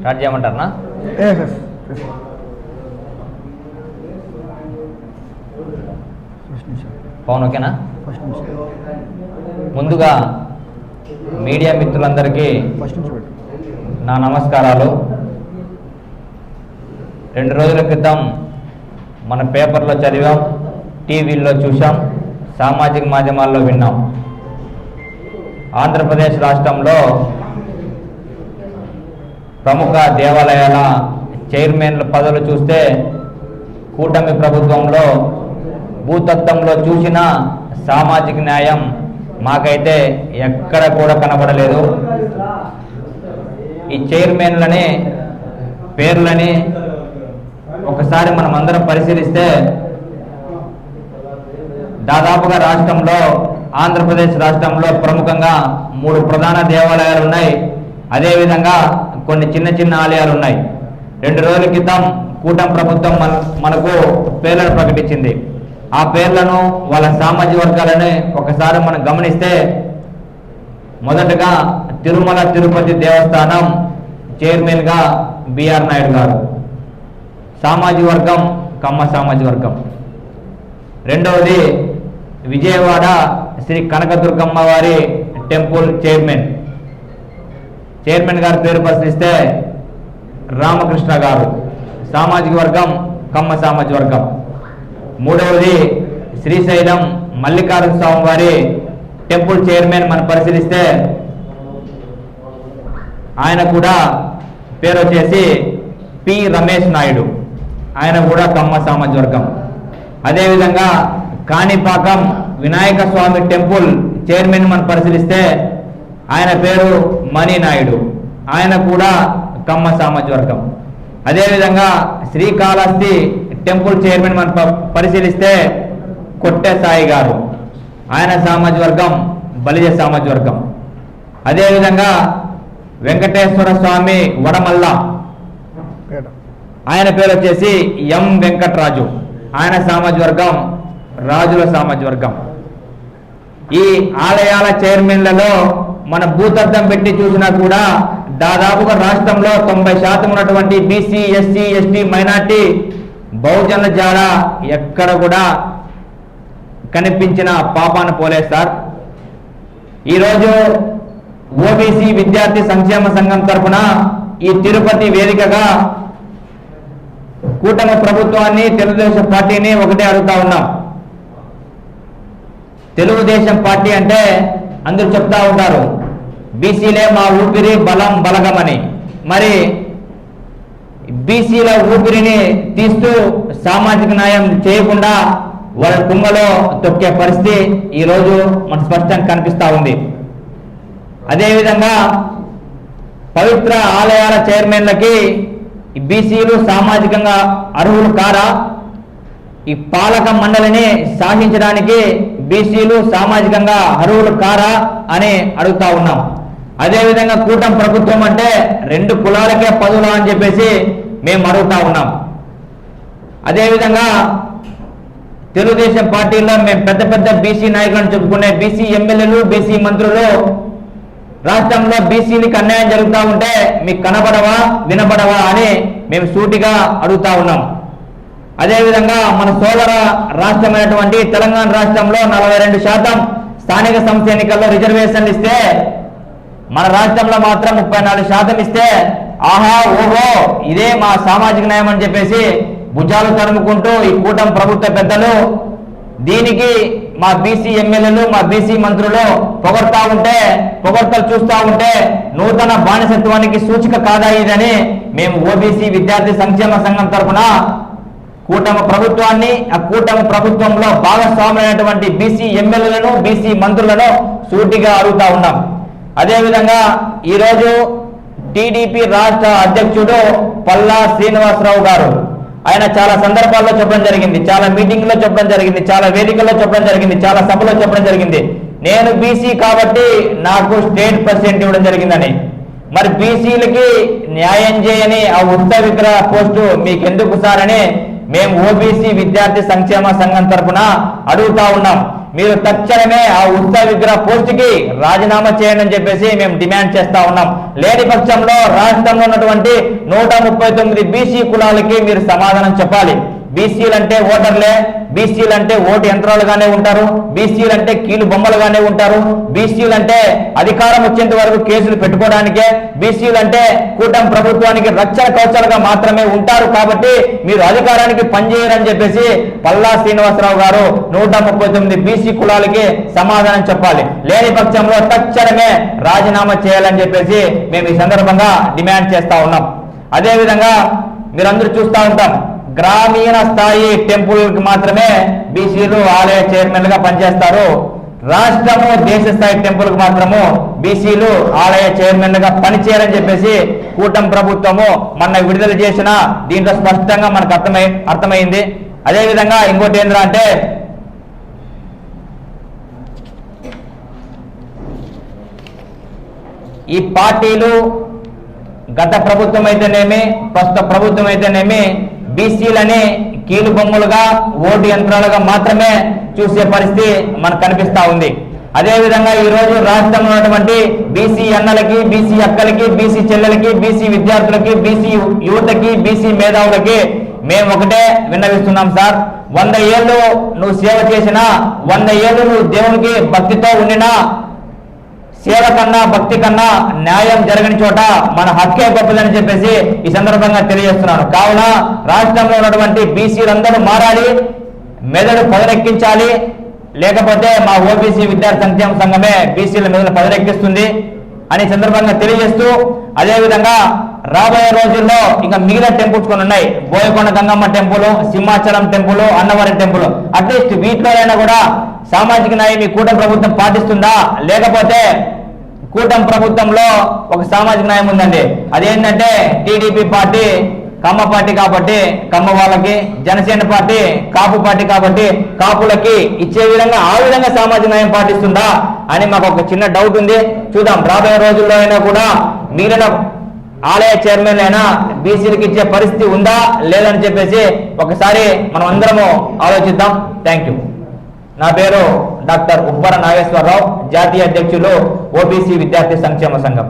Start చేయమంటారా? పవన్ ఓకేనా? ముందుగా మీడియా మిత్రులందరికీ నా నమస్కారాలు. 2 రోజుల క్రితం మన పేపర్లో చదివాం, టీవీల్లో చూసాం, సామాజిక మాధ్యమాల్లో విన్నాం. ఆంధ్రప్రదేశ్ రాష్ట్రంలో ప్రముఖ దేవాలయాల చైర్మన్ల పదవులు చూస్తే కూటమి ప్రభుత్వంలో భూతత్వంలో చూసిన సామాజిక న్యాయం మాకైతే ఎక్కడ కూడా కనబడలేదు. ఈ చైర్మన్లని పేర్లని ఒకసారి మనం అందరం పరిశీలిస్తే దాదాపుగా రాష్ట్రంలో ఆంధ్రప్రదేశ్ రాష్ట్రంలో ప్రముఖంగా 3 ప్రధాన దేవాలయాలు ఉన్నాయి. అదేవిధంగా కొన్ని చిన్న చిన్న ఆలయాలు ఉన్నాయి. 2 రోజుల క్రితం కూటమి ప్రభుత్వం మనకు పేర్లను ప్రకటించింది. ఆ పేర్లను వాళ్ళ సామాజిక వర్గాలని ఒకసారి మనం గమనిస్తే మొదటగా తిరుమల తిరుపతి దేవస్థానం చైర్మన్గా బిఆర్ నాయుడు గారు, సామాజిక వర్గం కమ్మ సామాజిక వర్గం. రెండవది విజయవాడ శ్రీ కనకదుర్గమ్మ వారి టెంపుల్ చైర్మన్ గారి పేరు పరిశీలిస్తే రామకృష్ణ గారు, సామాజిక వర్గం కమ్మ సామాజిక వర్గం. మూడవది శ్రీశైలం మల్లికార్జున స్వామి వారి టెంపుల్ చైర్మన్ మనం పరిశీలిస్తే ఆయన కూడా పేరు వచ్చేసి పి రమేష్ నాయుడు, ఆయన కూడా కమ్మ సామాజిక వర్గం. అదేవిధంగా కాణిపాకం వినాయక స్వామి టెంపుల్ చైర్మన్ మనం పరిశీలిస్తే ఆయన పేరు మణి నాయుడు, ఆయన కూడా కమ్మ సామాజిక వర్గం. అదేవిధంగా శ్రీకాళహస్తి టెంపుల్ చైర్మన్ మనం పరిశీలిస్తే కొట్టె సాయి గారు, ఆయన సామాజిక వర్గం బలిజ సామాజిక వర్గం. అదేవిధంగా వెంకటేశ్వర స్వామి వడమల్ల, ఆయన పేరు వచ్చేసి ఎం వెంకట్రాజు, ఆయన సామాజిక వర్గం రాజుల సామాజిక వర్గం. ఈ ఆలయాల చైర్మన్లలో మన భూతద్దం పెట్టి చూసినా కూడా దాదాపుగా రాష్ట్రంలో 90% ఉన్నటువంటి బీసీ, ఎస్సీ, ఎస్టీ, మైనార్టీ, బహుజనుల జాడ ఎక్కడ కూడా కనిపించిన పాపాన పోలేదు సార్. ఈరోజు ఓబీసీ విద్యార్థి సంక్షేమ సంఘం తరఫున ఈ తిరుపతి వేదికగా కూటమి ప్రభుత్వాన్ని, తెలుగుదేశం పార్టీని ఒకటే అడుగుతా ఉన్నాం. తెలుగుదేశం పార్టీ అంటే అందరూ చెప్తా ఉంటారు బీసీలే మా ఊపిరి బలం బలగమని. మరి బీసీల ఊపిరిని తీస్తూ సామాజిక న్యాయం చేయకుండా వాళ్ళ కుంగలో తొక్కే పరిస్థితి ఈరోజు మనకు స్పష్టంగా కనిపిస్తూ ఉంది. అదేవిధంగా పవిత్ర ఆలయాల చైర్మన్లకి బీసీలు సామాజికంగా అర్హులు కారా? ఈ పాలక మండలిని శాసించడానికి బీసీలు సామాజికంగా అర్హులు కారా అని అడుగుతా ఉన్నాం. అదేవిధంగా కూటమి ప్రభుత్వం అంటే 2 కులాలకే పదవులు అని చెప్పేసి మేము అడుగుతా ఉన్నాం. అదేవిధంగా తెలుగుదేశం పార్టీలో మేము పెద్ద పెద్ద బీసీ నాయకులను చెప్పుకునే బీసీ ఎమ్మెల్యేలు, బీసీ మంత్రులు రాష్ట్రంలో బీసీలకు అన్యాయం జరుగుతూ ఉంటే మీకు కనబడవా, వినబడవా అని మేము సూటిగా అడుగుతా ఉన్నాం. అదేవిధంగా మన సోదర రాష్ట్రమైనటువంటి తెలంగాణ రాష్ట్రంలో 42% స్థానిక సంస్థ ఎన్నికల్లో రిజర్వేషన్లు ఇస్తే మన రాష్ట్రంలో మాత్రం 34% ఇస్తే ఆహా ఓహో ఇదే మా సామాజిక న్యాయం అని చెప్పేసి భుజాలు తరుముకుంటూ ఈ కూటమి ప్రభుత్వ పెద్దలు దీనికి మా బీసీ ఎమ్మెల్యేలు, మా బీసీ మంత్రులు పొగడ్తలు చూస్తూ ఉంటే నూతన బానిసత్వానికి సూచిక కాదా ఇదని మేము ఓబీసీ విద్యార్థి సంక్షేమ సంఘం తరఫున కూటమి ప్రభుత్వాన్ని, ఆ కూటమి ప్రభుత్వంలో భాగస్వాములైనటువంటి బీసీ ఎమ్మెల్యేలను, బీసీ మంత్రులను సూటిగా అడుగుతా ఉన్నాం. అదేవిధంగా ఈరోజు టీడీపీ రాష్ట్ర అధ్యక్షుడు పల్లా శ్రీనివాసరావు గారు ఆయన చాలా సందర్భాల్లో చెప్పడం జరిగింది, చాలా మీటింగ్లో చెప్పడం జరిగింది, చాలా వేదికల్లో చెప్పడం జరిగింది, చాలా సభలో చెప్పడం జరిగింది, నేను బీసీ కాబట్టి నాకు స్టేట్ ప్రెసిడెంట్ ఇవ్వడం జరిగిందని. మరి బీసీలకి న్యాయం చేయని ఆ ఉత్త విగ్రహ పోస్టు మీకెందుకు సార్ అని మేము ఓబీసీ విద్యార్థి సంక్షేమ సంఘం తరఫున అడుగుతా ఉన్నాం. మీరు తక్షణమే ఆ ఉత్సవ విగ్రహ పోస్టుకి రాజీనామా చేయండి అని చెప్పేసి మేము డిమాండ్ చేస్తా ఉన్నాం. లేని పక్షంలో రాష్ట్రంలో ఉన్నటువంటి 139 బీసీ కులాలకి మీరు సమాధానం చెప్పాలి. బీసీలు అంటే ఓటర్లే, బీసీలు అంటే ఓటు యంత్రాలుగానే ఉంటారు, బీసీలు అంటే కీలు బొమ్మలుగానే ఉంటారు, బీసీలు అంటే అధికారం వచ్చేంత వరకు కేసులు పెట్టుకోవడానికే, బీసీలు అంటే కూటమి ప్రభుత్వానికి రక్షణ కవచాలుగా మాత్రమే ఉంటారు. కాబట్టి మీరు అధికారానికి పనిచేయరని చెప్పేసి పల్లా శ్రీనివాసరావు గారు 139 బీసీ కులాలకి సమాధానం చెప్పాలి. లేని పక్షంలో తక్షణమే రాజీనామా చేయాలని చెప్పేసి మేము ఈ సందర్భంగా డిమాండ్ చేస్తా ఉన్నాం. అదేవిధంగా మీరందరూ చూస్తూ ఉంటాం, గ్రామీణ స్థాయి టెంపుల్కి మాత్రమే బీసీలు ఆలయ చైర్మన్లుగా పనిచేస్తారు. రాష్ట్రము దేశ స్థాయి టెంపుల్కి మాత్రము బీసీలు ఆలయ చైర్మన్లుగా పనిచేయాలని చెప్పేసి కూటమి ప్రభుత్వము మొన్న విడుదల చేసిన దీంట్లో స్పష్టంగా మనకు అర్థమైంది. అదేవిధంగా ఇంకోటి ఏంటంటే ఈ పార్టీలు గత ప్రభుత్వం అయితేనేమి ప్రస్తుత ప్రభుత్వం అయితేనేమి బీసీలని కీలు బొమ్మలుగా ఓటు యంత్రాలుగా మాత్రమే చూసే పరిస్థితి మనకు కనిపిస్తా ఉంది. అదేవిధంగా ఈ రోజు రాష్ట్రంలో ఉన్నటువంటి బీసీ అన్నలకి, బీసీ అక్కలకి, బీసీ చెల్లెలకి, బీసీ విద్యార్థులకి, బీసీ యువతకి, బీసీ మేధావులకి మేము ఒకటే విన్నవిస్తున్నాం సార్. 100 ఏళ్ళు నువ్వు సేవ చేసినా, 100 ఏళ్ళు నువ్వు దేవునికి భక్తితో ఉండినా, సేవ కన్నా భక్తి కన్నా న్యాయం జరగని చోట మన హక్కే గొప్పదని చెప్పేసి ఈ సందర్భంగా తెలియజేస్తున్నాను. కావున రాష్ట్రంలో ఉన్నటువంటి బీసీలందరూ మారాలి, మెదడు పదనెక్కించాలి, లేకపోతే మా ఓబీసీ విద్యార్థి సంక్షేమ సంఘమే బీసీల మెదడు పదనెక్కిస్తుంది అని సందర్భంగా తెలియజేస్తూ, అదేవిధంగా రాబోయే రోజుల్లో ఇంకా మిగిలిన టెంపుల్స్ కొన్ని ఉన్నాయి. Boyakonda Gangamma temple, Simhachalam temple, Annavaram temple. At least వీటిలోనైనా కూడా సామాజిక న్యాయం ఈ కూటమి ప్రభుత్వం పాటిస్తుందా, లేకపోతే కూటమి ప్రభుత్వంలో ఒక సామాజిక న్యాయం ఉందండి. అదేంటంటే టీడీపీ పార్టీ కమ్మ పార్టీ కాబట్టి కమ్మ వాళ్ళకి, జనసేన పార్టీ కాపు పార్టీ కాబట్టి కాపులకి ఇచ్చే విధంగా ఆ విధంగా సామాజిక న్యాయం పాటిస్తుందా అని మాకు ఒక చిన్న డౌట్ ఉంది. చూద్దాం రాబోయే రోజుల్లో అయినా కూడా మిగిలిన ఆలయ చైర్మన్ అయినా బీసీలకు ఇచ్చే పరిస్థితి ఉందా లేదని చెప్పేసి ఒకసారి మనం అందరము ఆలోచిద్దాం. Thank you. నా పేరు డాక్టర్ ఉప్పర నాగేశ్వరరావు, జాతీయ అధ్యక్షులు ఓబీసీ విద్యార్థి సంక్షేమ సంఘం.